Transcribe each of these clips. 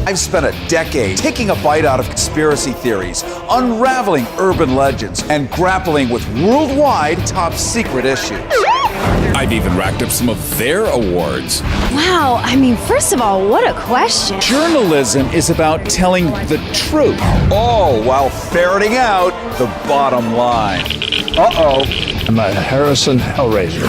I've spent a decade taking a bite out of conspiracy theories, unraveling urban legends, and grappling with worldwide top secret issues. I've even racked up some of their awards. Wow, I mean, first of all, what a question. Journalism is about telling the truth, all while ferreting out the bottom line. Uh-oh. I'm a Harrison Hellraiser.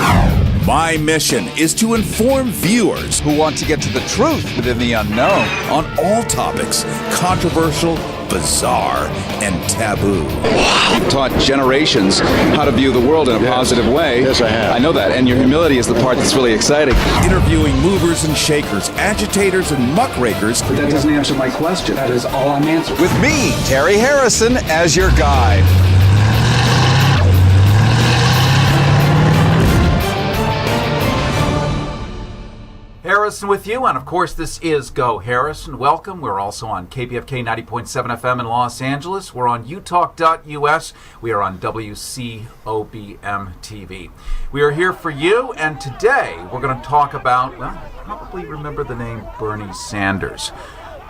My mission is to inform viewers Who want to get to the truth within the unknown. on all topics, controversial, bizarre, and taboo. You've taught generations how to view the world in a positive way. Yes, I have. I know that, and your humility is the part that's really exciting. Interviewing movers and shakers, agitators and muckrakers, That doesn't answer my question. That is all I'm answering. With me, Terry Harrison, as your guide. Harrison with you, and of course this is Go Harrison. Welcome. We're also on KPFK 90.7 FM in Los Angeles. We're on utalk.us. We are on WCOBM TV. We are here for you, and today we're going to talk about, well, you probably remember the name Bernie Sanders.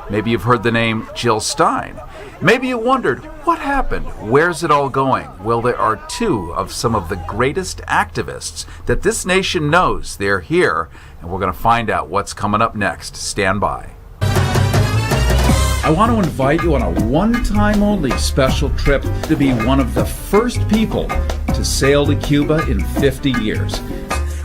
Maybe you've heard the name Jill Stein. Maybe you wondered, what happened? Where's it all going? Well, there are two of some of the greatest activists that this nation knows. They're here, and we're going to find out what's coming up next. Stand by. I want to invite you on a one-time only special trip to be one of the first people to sail to Cuba in 50 years.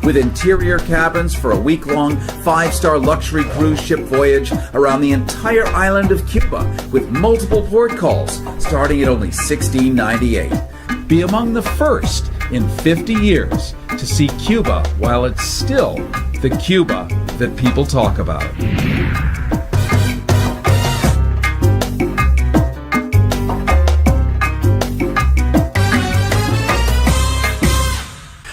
With interior cabins for a week-long, 5-star luxury cruise ship voyage around the entire island of Cuba with multiple port calls starting at only $16.98. Be among the first in 50 years to see Cuba while it's still the Cuba that people talk about.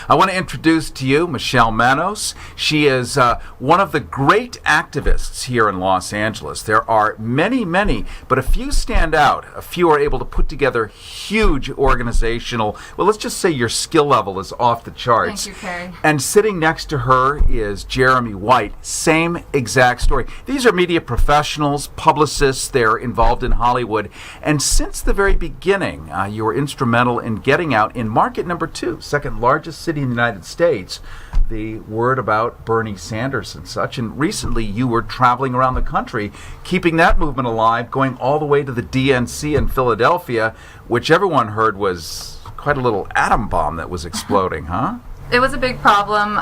I want to introduce to you Michelle Manos. She is one of the great activists here in Los Angeles. There are many, but a few stand out. A few are able to put together huge organizational, well, let's just say your skill level is off the charts. Thank you, Carrie. And sitting next to her is Jeremy White. Same exact story. These are media professionals, publicists. They're involved in Hollywood. And since the very beginning, you were instrumental in getting out in market number 2, second largest city in the United States, the word about Bernie Sanders and such. And recently you were traveling around the country, keeping that movement alive, going all the way to the DNC in Philadelphia, which everyone heard was quite a little atom bomb that was exploding, huh? It was a big problem.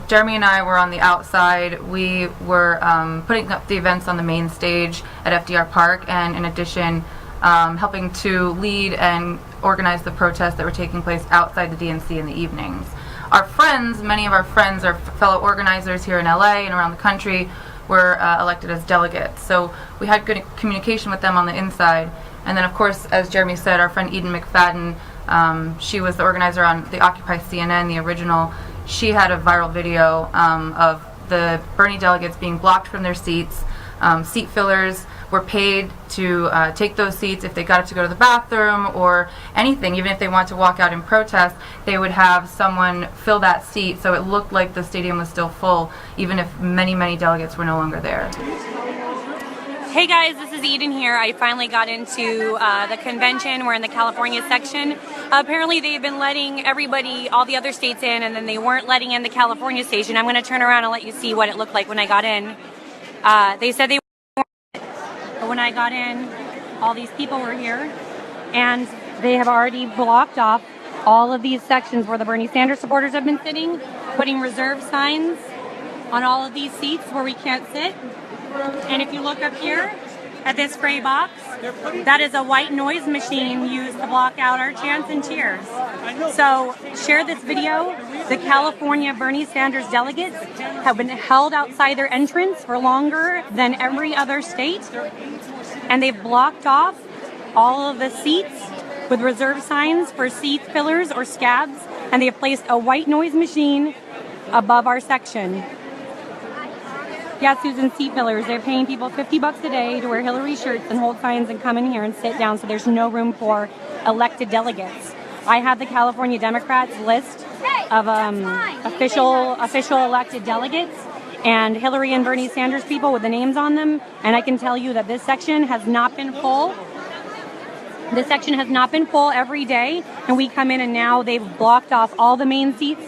Jeremy and I were on the outside. We were putting up the events on the main stage at FDR Park, and in addition, helping to lead and organize the protests that were taking place outside the DNC in the evenings. Our friends, many of our friends, our fellow organizers here in LA and around the country, were elected as delegates. So we had good communication with them on the inside. And then, of course, as Jeremy said, our friend McFadden, she was the organizer on the Occupy CNN, the original. She had a viral video of the Bernie delegates being blocked from their seats. Seat fillers were paid to take those seats if they got up to go to the bathroom or anything. Even if they wanted to walk out in protest, they would have someone fill that seat so it looked like the stadium was still full, even if many delegates were no longer there. Hey guys, this is Eden here. I finally got into the convention. We're in the California section. Apparently they've been letting everybody, all the other states in, and then they weren't letting in the California station. I'm going to turn around and let you see what it looked like when I got in. They said they weren't, but when I got in, all these people were here, and they have already blocked off all of these sections where the Bernie Sanders supporters have been sitting, putting reserve signs on all of these seats where we can't sit. And if you look up here at this gray box, that is a white noise machine used to block out our chants and cheers. So share this video. The California Bernie Sanders delegates have been held outside their entrance for longer than every other state, and they've blocked off all of the seats with reserve signs for seat fillers or scabs, and they have placed a white noise machine above our section. Yeah, Susan, seat fillers. They're paying people $50 a day to wear Hillary shirts and hold signs and come in here and sit down, so there's no room for elected delegates. I have the California Democrats list of official elected delegates, and Hillary and Bernie Sanders people with the names on them, and I can tell you that this section has not been full. This section has not been full every day, and we come in and now they've blocked off all the main seats,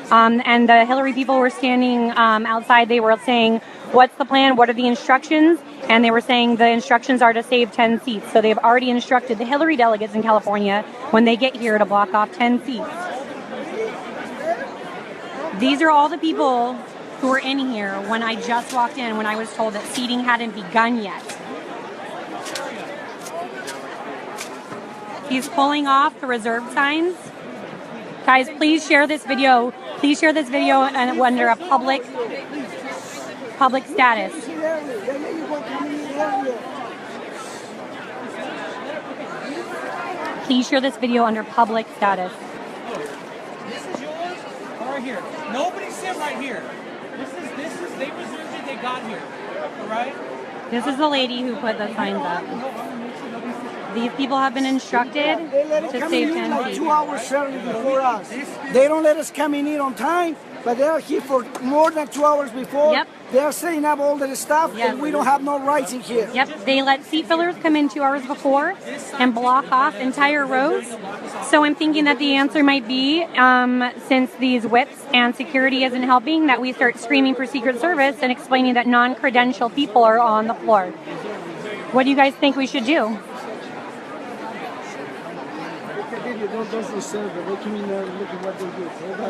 and the Hillary people were standing outside. They were saying, what's the plan? What are the instructions? And they were saying the instructions are to save 10 seats. So they've already instructed the Hillary delegates in California when they get here to block off 10 seats. These are all the people who were in here when I just walked in, when I was told that seating hadn't begun yet. He's pulling off the reserve signs. Guys, please share this video. Please share this video under a public status. Please share this video under public status. This is yours. Right here. Nobody sit right here. This is they reserved it. They got here. All right. This is the lady who put the signs up. These people have been instructed to save 10 like seats. 2 hours early before us. They don't let us come in on time, but they're here for more than 2 hours before. Yep. They're setting up all the stuff, Yep. and we don't have no rights in here. Yep, they let seat fillers come in 2 hours before and block off entire rows. So I'm thinking that the answer might be, since these whips and security isn't helping, that we start screaming for Secret Service and explaining that non-credentialed people are on the floor. What do you guys think we should do?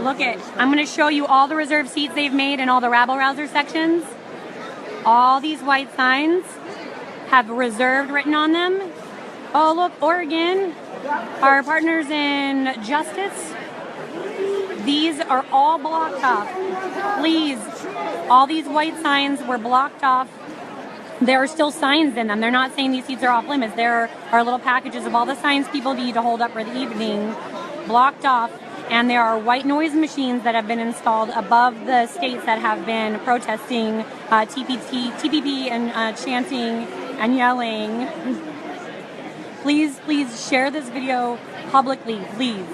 Look it. I'm going to show you all the reserved seats they've made in all the rabble-rouser sections. All these white signs have reserved written on them. Oh, look, Oregon, our partners in justice. These are all blocked off. Please, all these white signs were blocked off. There are still signs in them. They're not saying these seats are off limits. There are little packages of all the signs people need to hold up for the evening, blocked off. And there are white noise machines that have been installed above the states that have been protesting TPP and chanting and yelling. Please, please share this video publicly, please.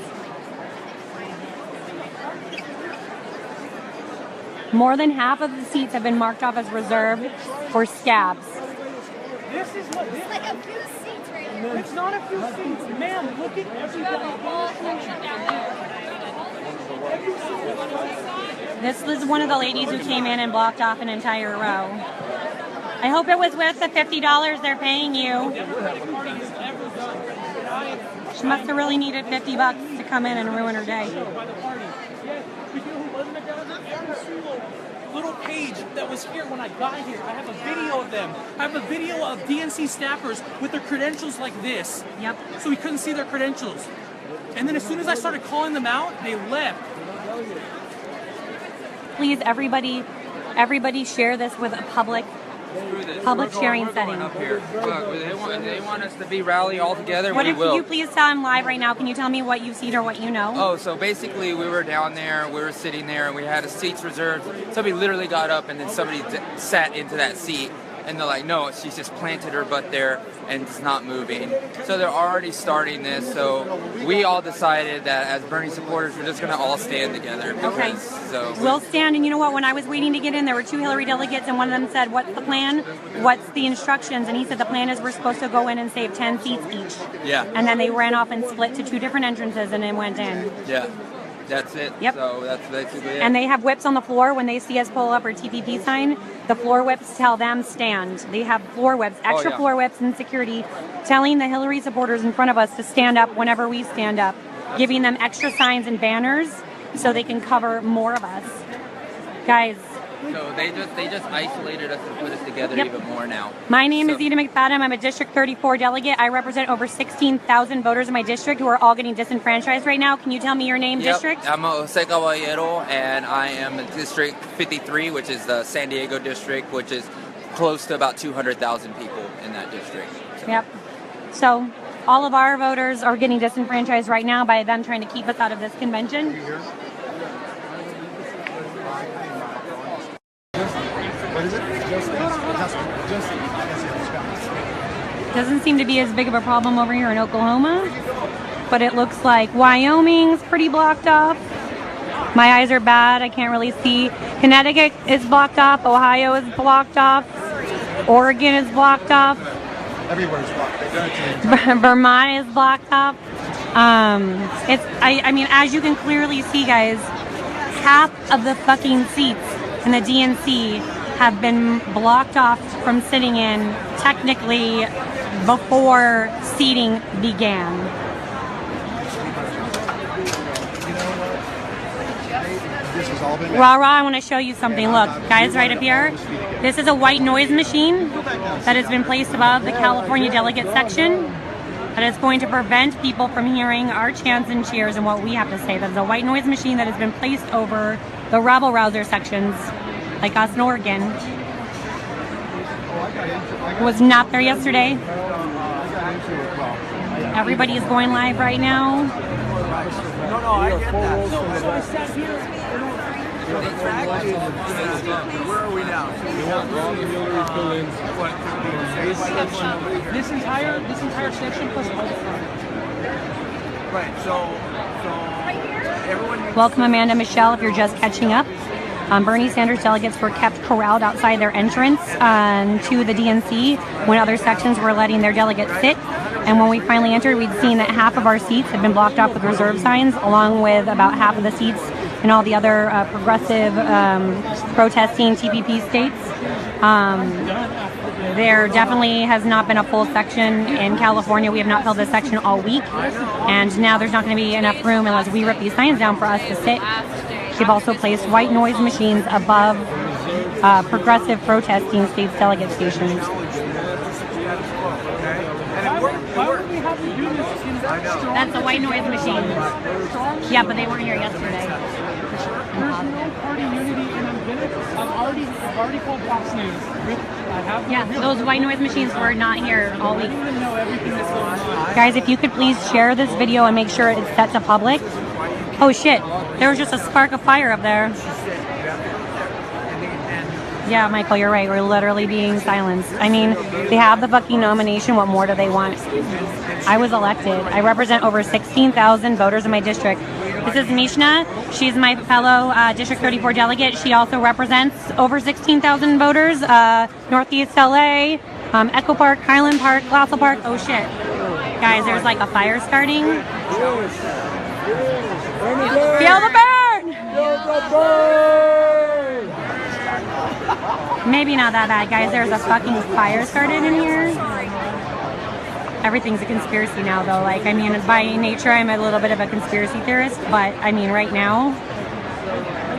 More than half of the seats have been marked off as reserved for scabs. This is what this. It's like a few seats right here. It's not a few seats, ma'am. Look at everybody. This was one of the ladies who came in and blocked off an entire row. I hope it was worth the $50 they're paying you. She must have really needed $50 to come in and ruin her day. Little page that was here when I got here. I have a video of them. I have a video of DNC staffers with their credentials like this. Yep. So we couldn't see their credentials. And then as soon as I started calling them out, they left. Please, everybody share this with a public sharing setting. Up here. Look, they want us to be rally all together. What we if will. you please tell them live right now? Can you tell me what you've seen or what you know? Oh, so basically we were down there, we were sitting there, and we had a seats reserved. Somebody literally got up, and then somebody sat into that seat, and they're like, no, she's just planted her butt there, and it's not moving. So they're already starting this, so we all decided that as Bernie supporters, we're just going to all stand together. Okay. So We'll stand, and you know what? When I was waiting to get in, there were 2 Hillary delegates, and one of them said, what's the plan? What's the instructions? And he said the plan is we're supposed to go in and save 10 seats each. Yeah. And then they ran off and split to 2 different entrances and then went in. Yeah. That's it. Yep. So that's basically it. And they have whips on the floor when they see us pull up our TPP sign. The floor whips tell them stand. They have floor whips, extra floor whips and security, telling the Hillary supporters in front of us to stand up whenever we stand up, giving them extra signs and banners so they can cover more of us. Guys. So they just isolated us and put us together even more now. My name is McFadden. I'm a District 34 delegate. I represent over 16,000 voters in my district who are all getting disenfranchised right now. Can you tell me your name, district? I'm Jose Caballero, and I am in District 53, which is the San Diego district, which is close to about 200,000 people in that district. So. Yep. So all of our voters are getting disenfranchised right now by them trying to keep us out of this convention. What is it? Doesn't seem to be as big of a problem over here in Oklahoma, but it looks like Wyoming's pretty blocked off. My eyes are bad. I can't really see. Connecticut is blocked off. Ohio is blocked off. Oregon is blocked off. Everywhere's blocked. Vermont is blocked off. I mean, as you can clearly see, guys, half of the fucking seats in the DNC have been blocked off from sitting in technically before seating began. Rah-rah, I want to show you something. Look, guys, right up here. This is a white noise machine that has been placed above the California delegate section that is going to prevent people from hearing our chants and cheers and what we have to say. That is a white noise machine that has been placed over the rabble-rouser sections, like us in Oregon. Was not there yesterday. Everybody is going live right now. No, I get that. So I sat here. Where are we now? This entire section plus all the front. Right. So everyone. Welcome, Amanda, Michelle. If you're just catching up, Bernie Sanders delegates were kept corralled outside their entrance to the DNC when other sections were letting their delegates sit. And when we finally entered, we'd seen that half of our seats had been blocked off with reserve signs, along with about half of the seats in all the other progressive protesting TPP states. There definitely has not been a full section in California. We have not filled this section all week. And now there's not going to be enough room unless we rip these signs down for us to sit. They've also placed white noise machines above progressive protesting states delegate stations. That's a white noise machine. Yeah, but they weren't here yesterday. There's no party unity, and I've already called Fox News. Yeah, those white noise machines were not here all week. Guys, if you could please share this video and make sure it's set to public. Oh shit, there was just a spark of fire up there. Yeah, Michael, you're right. We're literally being silenced. I mean, they have the fucking nomination. What more do they want? I was elected. I represent over 16,000 voters in my district. This is Mishna. She's my fellow District 34 delegate. She also represents over 16,000 voters. Northeast LA, Echo Park, Highland Park, Glassell Park. Oh shit. Guys, there's like a fire starting. Feel the burn! Maybe not that bad, guys. There's a fucking fire started in here. Everything's a conspiracy now, though. Like, I mean, by nature, I'm a little bit of a conspiracy theorist, but I mean, right now,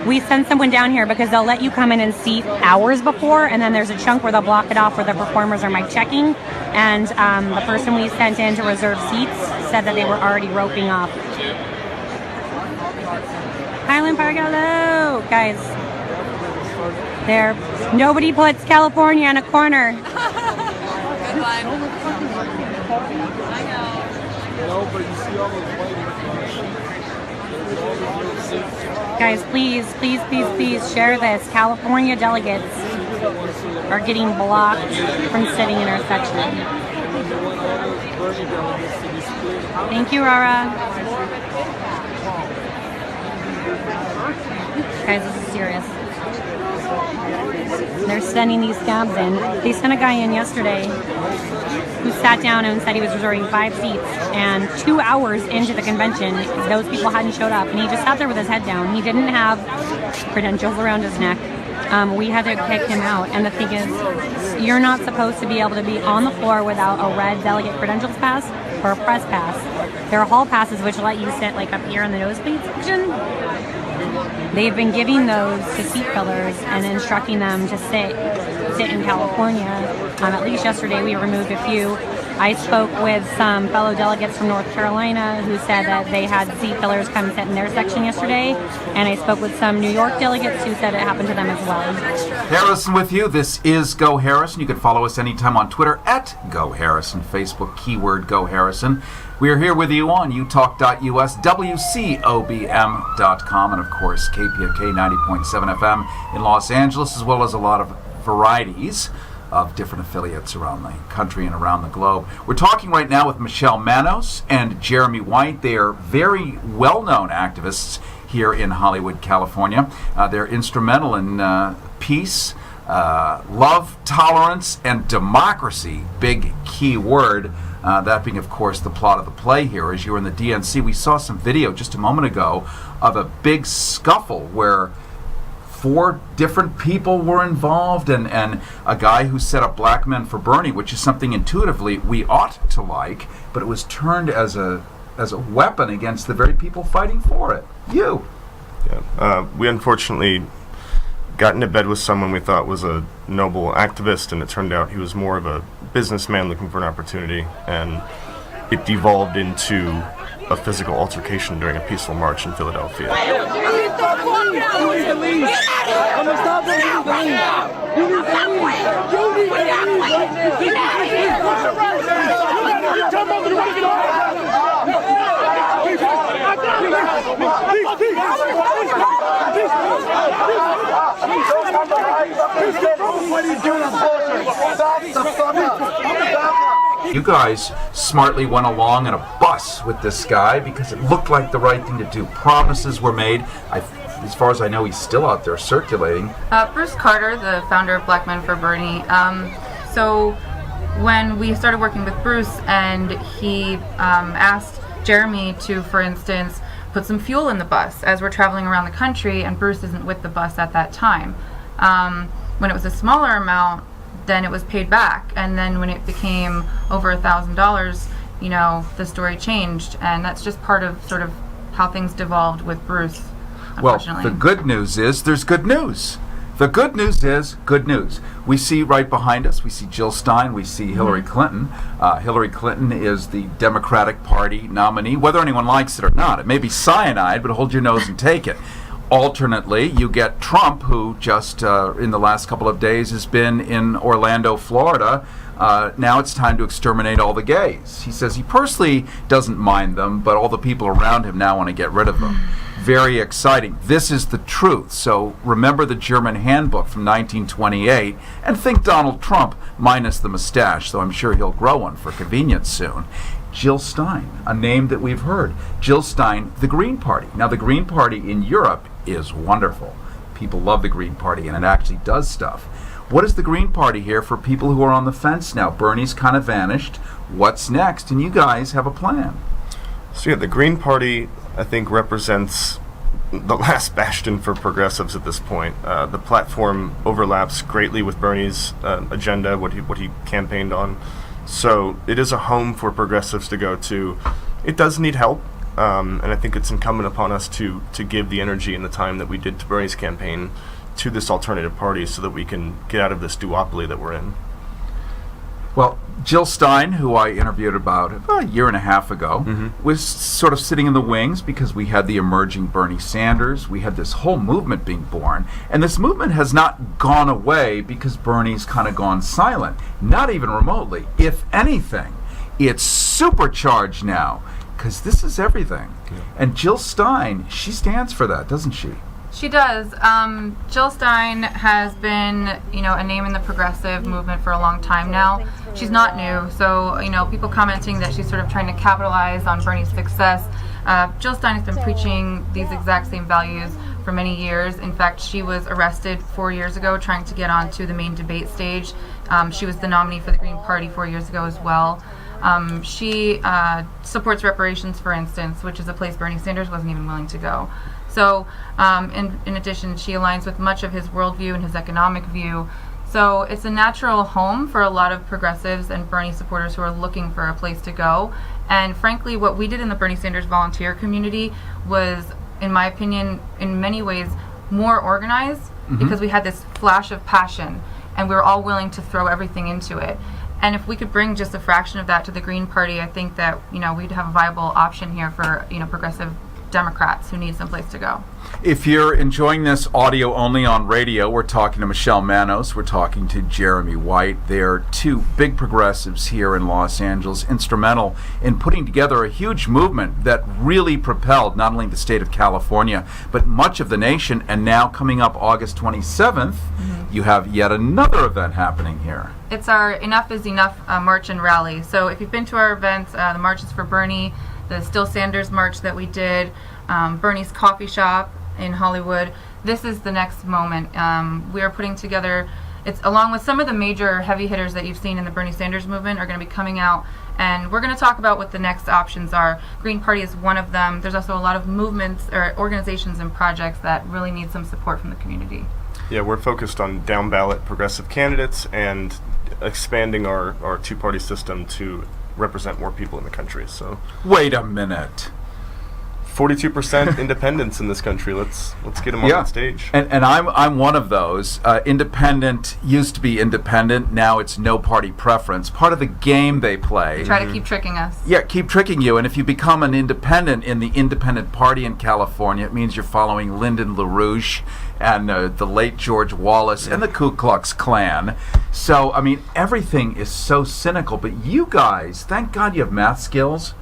we send someone down here because they'll let you come in and seat hours before, and then there's a chunk where they'll block it off where the performers are mic checking, and the person we sent in to reserve seats said that they were already roping off. Highland Park, hello! Guys, there, nobody puts California in a corner. Good one. I know. Guys, please, please, please, please share this. California delegates are getting blocked from sitting in our section. Thank you, Rara. Guys, this is serious. They're sending these scabs in. They sent a guy in yesterday who sat down and said he was reserving 5 seats, and 2 hours into the convention, those people hadn't showed up, and he just sat there with his head down. He didn't have credentials around his neck. We had to kick him out, and the thing is, you're not supposed to be able to be on the floor without a red delegate credentials pass or a press pass. There are hall passes which let you sit like up here in the nosebleed section. They've been giving those to seat fillers and instructing them to sit in California. At least yesterday we removed a few. I spoke with some fellow delegates from North Carolina who said that they had seat fillers come sit in their section yesterday, and I spoke with some New York delegates who said it happened to them as well. Harrison with you. This is Go Harrison. You can follow us anytime on Twitter at Go Harrison, Facebook keyword Go Harrison. We are here with you on utalk.us, WCOBM.com, and of course KPFK 90.7 FM in Los Angeles, as well as a lot of varieties of different affiliates around the country and around the globe. We're talking right now with Michelle Manos and Jeremy White. They are very well-known activists here in Hollywood, California. They're instrumental in peace, love, tolerance, and democracy. Big key word. That being, of course, the plot of the play here. As you were in the DNC, we saw some video just a moment ago of a big scuffle where 4 different people were involved, and a guy who set up Black Men for Bernie, which is something intuitively we ought to like, but it was turned as a weapon against the very people fighting for it. You. Yeah. We unfortunately got into bed with someone we thought was a noble activist, and it turned out he was more of a businessman looking for an opportunity, and it devolved into a physical altercation during a peaceful march in Philadelphia. You guys smartly went along in a bus with this guy because it looked like the right thing to do. Promises were made. As far as I know, he's still out there circulating. Bruce Carter, the founder of Black Men for Bernie. So when we started working with Bruce, and he asked Jeremy to, for instance, put some fuel in the bus as we're traveling around the country, and Bruce isn't with the bus at that time. When it was a smaller amount, then it was paid back, and then when it became over $1,000, you know, the story changed, and that's just part of sort of how things devolved with Bruce. Well, the good news is there's good news. The good news is good news. We see right behind us, we see Jill Stein, we see Hillary Clinton. Hillary Clinton is the Democratic Party nominee, whether anyone likes it or not. It may be cyanide, but hold your nose and take it. Alternately, you get Trump, who just in the last couple of days has been in Orlando, Florida. Now it's time to exterminate all the gays. He says he personally doesn't mind them, but all the people around him now want to get rid of them. Very exciting. This is the truth. So remember the German handbook from 1928 and think Donald Trump minus the mustache, though I'm sure he'll grow one for convenience soon. Jill Stein, a name that we've heard. Jill Stein, the Green Party. Now, the Green Party in Europe is wonderful. People love the Green Party, and it actually does stuff. What is the Green Party here for people who are on the fence now? Bernie's kind of vanished. What's next? And you guys have a plan. So yeah, the Green Party, I think, represents the last bastion for progressives at this point. The platform overlaps greatly with Bernie's agenda, what he campaigned on. So it is a home for progressives to go to. It does need help, and I think it's incumbent upon us to give the energy and the time that we did to Bernie's campaign to this alternative party so that we can get out of this duopoly that we're in. Well, Jill Stein, who I interviewed about a year and a half ago, was sort of sitting in the wings because we had the emerging Bernie Sanders. We had this whole movement being born. And this movement has not gone away because Bernie's kind of gone silent. Not even remotely. If anything, it's supercharged now because this is everything. Yeah. And Jill Stein, she stands for that, doesn't she? She does. Jill Stein has been, you know, a name in the progressive movement for a long time now. She's not new, so, you know, people commenting that she's sort of trying to capitalize on Bernie's success. Jill Stein has been preaching these exact same values for many years. In fact, she was arrested 4 years ago trying to get onto the main debate stage. She was the nominee for the Green Party 4 years ago as well. She supports reparations, for instance, which is a place Bernie Sanders wasn't even willing to go. So, in addition, she aligns with much of his worldview and his economic view. So it's a natural home for a lot of progressives and Bernie supporters who are looking for a place to go. And frankly, what we did in the Bernie Sanders volunteer community was, in my opinion, in many ways more organized because we had this flash of passion and we were all willing to throw everything into it. And if we could bring just a fraction of that to the Green Party, I think that, you know, we'd have a viable option here for, you know, progressive Democrats who need someplace to go. If you're enjoying this audio only on radio, we're talking to Michelle Manos, we're talking to Jeremy White. They're two big progressives here in Los Angeles, instrumental in putting together a huge movement that really propelled not only the state of California, but much of the nation. And now coming up August 27th, you have yet another event happening here. It's our Enough is Enough march and rally. So if you've been to our events, the Marches for Bernie, the Still Sanders march that we did, Bernie's Coffee Shop in Hollywood, this is the next moment. We are putting together, it's along with some of the major heavy hitters that you've seen in the Bernie Sanders movement are going to be coming out, and we're going to talk about what the next options are. Green Party is one of them. There's also a lot of movements or organizations and projects that really need some support from the community. Yeah, we're focused on down-ballot progressive candidates and expanding our two-party system to represent more people in the country. So, wait a minute. 42% independents in this country. Let's get them on stage. And I'm one of those. Independent used to be independent. Now it's no party preference. Part of the game they play. They try to keep tricking us. Yeah, keep tricking you. And if you become an independent in the independent party in California, it means you're following Lyndon LaRouche and the late George Wallace and the Ku Klux Klan. So, I mean, everything is so cynical. But you guys, thank God you have math skills.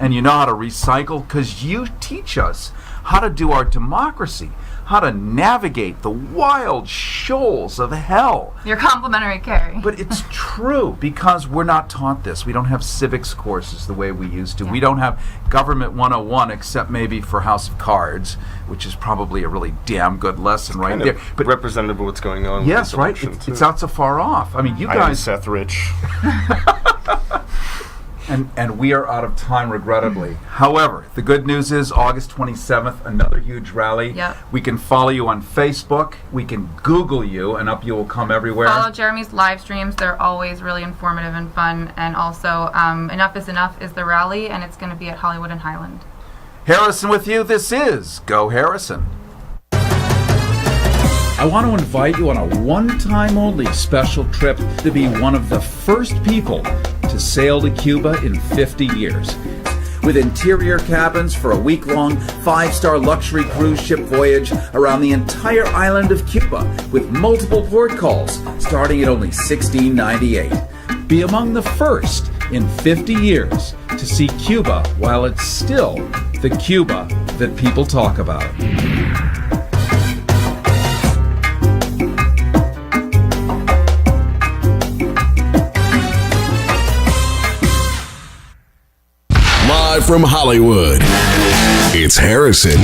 And you know how to recycle, because you teach us how to do our democracy, how to navigate the wild shoals of hell. You're complimentary, Carrie. But it's true, because we're not taught this. We don't have civics courses the way we used to. We don't have Government 101, except maybe for House of Cards, which is probably a really damn good lesson right there. But representative of what's going on. Yes, with this election, it's not so far off. I mean, you guys. I am Seth Rich. And we are out of time, regrettably. However, the good news is August 27th, another huge rally. Yep. We can follow you on Facebook. We can Google you, and up you will come everywhere. Follow Jeremy's live streams. They're always really informative and fun. And also, Enough is Enough is the rally, and it's going to be at Hollywood and Highland. Harrison with you. This is Go Harrison. I want to invite you on a one-time only special trip to be one of the first people to sail to Cuba in 50 years. With interior cabins for a week-long, 5-star luxury cruise ship voyage around the entire island of Cuba with multiple port calls starting at only $16.98. Be among the first in 50 years to see Cuba while it's still the Cuba that people talk about. Live from Hollywood, it's Harrison